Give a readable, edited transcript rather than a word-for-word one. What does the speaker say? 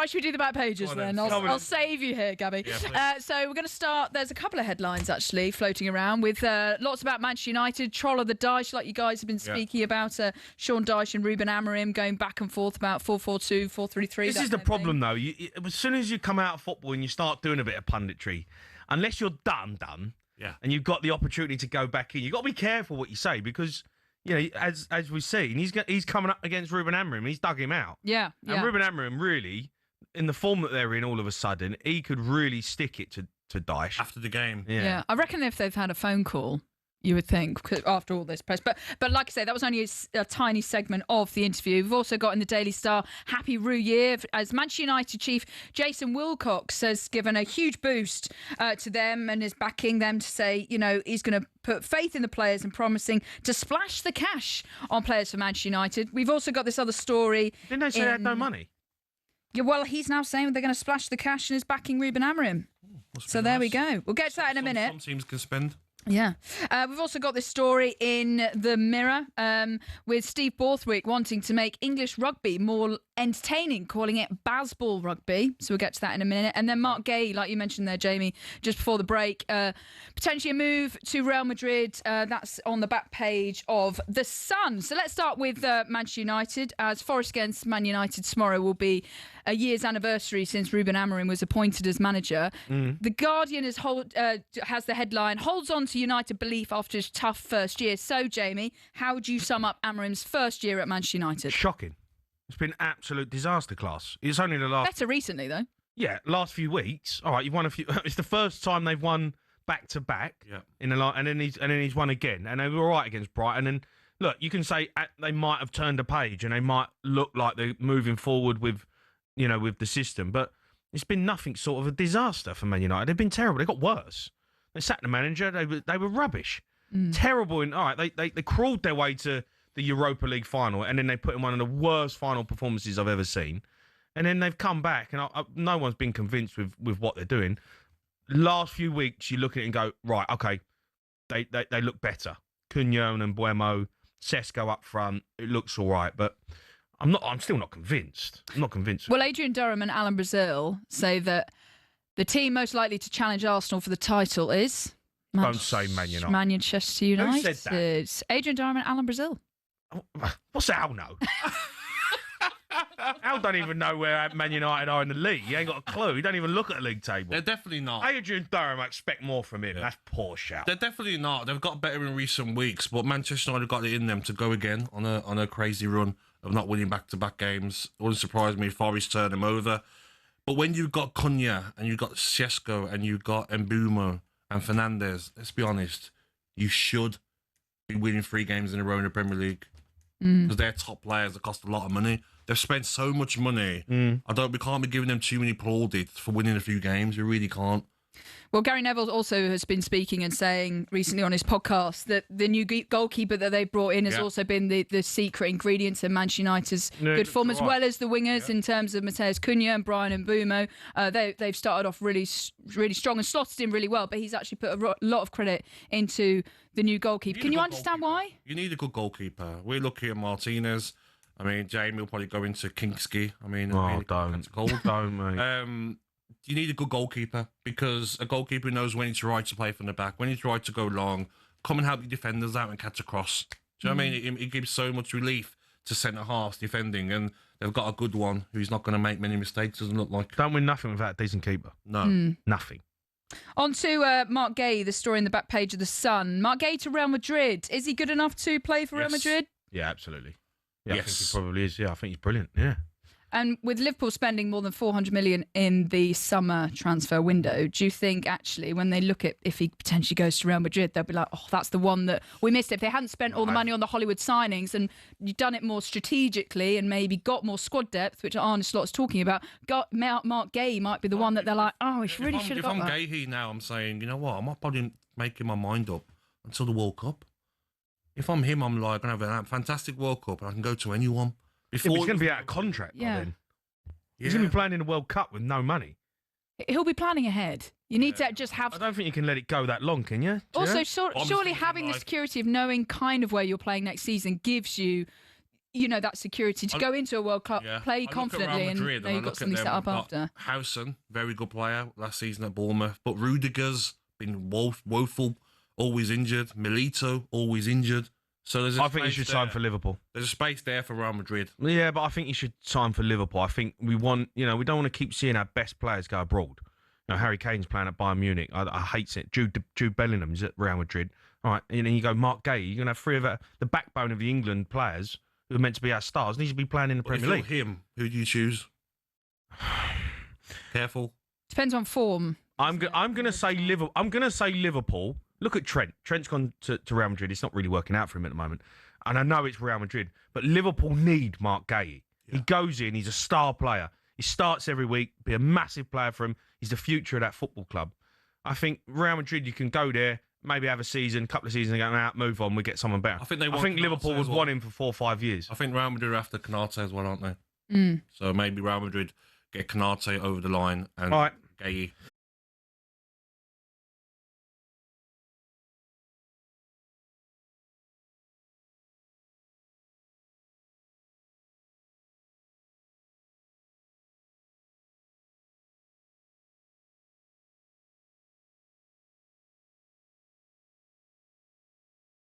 Right, should we do the back pages then? I'll save you here, Gabby. Yeah, so we're going to start. There's a couple of headlines actually floating around with lots about Manchester United, troll of the Dyche, like you guys have been speaking about. Sean Dyche and Ruben Amorim going back and forth about 4-4-2, 4-3-3. This is the problem, though. As soon as you come out of football and you start doing a bit of punditry, unless you're done, and you've got the opportunity to go back in, you've got to be careful what you say because, you know, as we've seen, he's coming up against Ruben Amorim. He's dug him out. Yeah. And Ruben Amorim really, in the form that they're in all of a sudden, he could really stick it to Dyche. After the game. Yeah. I reckon if they've had a phone call, you would think, after all this press. But like I say, that was only a tiny segment of the interview. We've also got in the Daily Star, Happy Rue Year, as Manchester United chief Jason Wilcox has given a huge boost to them and is backing them to say, you know, he's going to put faith in the players and promising to splash the cash on players for Manchester United. We've also got this other story. Didn't they say they had no money? Yeah, well, he's now saying they're going to splash the cash and is backing Ruben Amorim. So there we go. We'll get to that in a minute. Some teams can spend. Yeah. We've also got this story in the Mirror with Steve Borthwick wanting to make English rugby more entertaining, calling it Bazball rugby. So we'll get to that in a minute. And then Marc Guehi, like you mentioned there, Jamie, just before the break, potentially a move to Real Madrid. That's on the back page of The Sun. So let's start with Manchester United, as Forest against Man United tomorrow will be a year's anniversary since Ruben Amorim was appointed as manager. The Guardian has the headline, holds on to United belief after his tough first year. So, Jamie, how would you sum up Amorim's first year at Manchester United? Shocking. It's been absolute disaster class. It's only the last... Better recently, though. Yeah, last few weeks. All right, you've won a few... It's the first time they've won back-to-back. Yeah. And then he's won again. And they were all right against Brighton. And look, you can say they might have turned a page and they might look like they're moving forward with the system. But it's been nothing sort of a disaster for Man United. They've been terrible. They got worse. They sacked the manager. They were rubbish. Terrible. And all right, they crawled their way to the Europa League final, and then they put in one of the worst final performances I've ever seen. And then they've come back, and no one's been convinced with what they're doing. Last few weeks, you look at it and go, right, okay, they look better. Cunha and Buemo, Sesko up front, it looks all right, but I'm still not convinced. I'm not convinced. Well, Adrian Durham and Alan Brazil say that the team most likely to challenge Arsenal for the title is... Don't say Man United. Manchester United. Who said that? Adrian Durham and Alan Brazil. What's Al know? Al don't even know where Man United are in the league. He ain't got a clue. He don't even look at the league table. They're definitely not. Adrian Durham, I expect more from him. Yeah. That's poor shout. They're definitely not. They've got better in recent weeks, but Manchester United got it in them to go again on a crazy run of not winning back-to-back games. It wouldn't surprise me if Forest turned them over. But when you've got Cunha and you've got Sesko and you've got Mbeumo and Fernandes, let's be honest, you should be winning 3 games in a row in the Premier League. Because they're top players that cost a lot of money. They've spent so much money. We can't be giving them too many plaudits for winning a few games. We really can't. Well, Gary Neville also has been speaking and saying recently on his podcast that the new goalkeeper that they brought in has also been the secret ingredient to Manchester United's good form, as well as the wingers in terms of Mateus Cunha and Brian Mbeumo. They've started off really strong and slotted in really well, but he's actually put a lot of credit into the new goalkeeper. Can you understand why? You need a good goalkeeper. We're looking at Martinez. I mean, Jamie will probably go into Kinski. Don't, mate. You need a good goalkeeper because a goalkeeper knows when it's right to play from the back, when it's right to go long, come and help your defenders out and catch a cross. Do you know what I mean? It gives so much relief to centre-halves defending, and they've got a good one who's not going to make many mistakes, doesn't look like. Don't win nothing without a decent keeper. No. Nothing. On to Marc Guehi, the story in the back page of The Sun. Marc Guehi to Real Madrid. Is he good enough to play for Real Madrid? Yeah, absolutely. Yeah, I think he probably is. Yeah, I think he's brilliant. Yeah. And with Liverpool spending more than 400 million in the summer transfer window, do you think actually when they look at if he potentially goes to Real Madrid, they'll be like, oh, that's the one that we missed. If they hadn't spent all the money on the Hollywood signings and you've done it more strategically and maybe got more squad depth, which Arne Slot's talking about, Marc Guehi might be the one that they're like, oh, we really should have got that. If I'm Guehi now, I'm saying, you know what, I'm not probably making my mind up until the World Cup. If I'm him, I'm like, I'm going to have a fantastic World Cup and I can go to anyone. He's going to be out of contract by then. He's going to be playing in the World Cup with no money. He'll be planning ahead. You need to just have... I don't think you can let it go that long, can you? Also, surely having the security of knowing kind of where you're playing next season gives you you know, that security to go into a World Cup, play confidently, and Madrid, know you've got something set up after. Howson, very good player last season at Bournemouth, but Rudiger's been woeful, always injured. Milito, always injured. So I think he should sign for Liverpool. There's a space there for Real Madrid. Yeah, but I think he should sign for Liverpool. I think we want, we don't want to keep seeing our best players go abroad. Harry Kane's playing at Bayern Munich. I hate it. Jude Bellingham's at Real Madrid. All right, and then you go Marc Guehi. You're going to have three of the backbone of the England players who are meant to be our stars. Need to be playing in the Premier League. Him, who do you choose? Careful. Depends on form. I'm going to say Liverpool. I'm going to say Liverpool. Look at Trent. Trent's gone to Real Madrid. It's not really working out for him at the moment. And I know it's Real Madrid, but Liverpool need Marc Guehi. Yeah. He goes in. He's a star player. He starts every week. Be a massive player for him. He's the future of that football club. I think Real Madrid, you can go there, maybe have a season, couple of seasons, and go out, move on. We get someone better. I think Liverpool would want him for 4 or 5 years. I think Real Madrid are after Canate as well, aren't they? So maybe Real Madrid get Canate over the line and Guehi.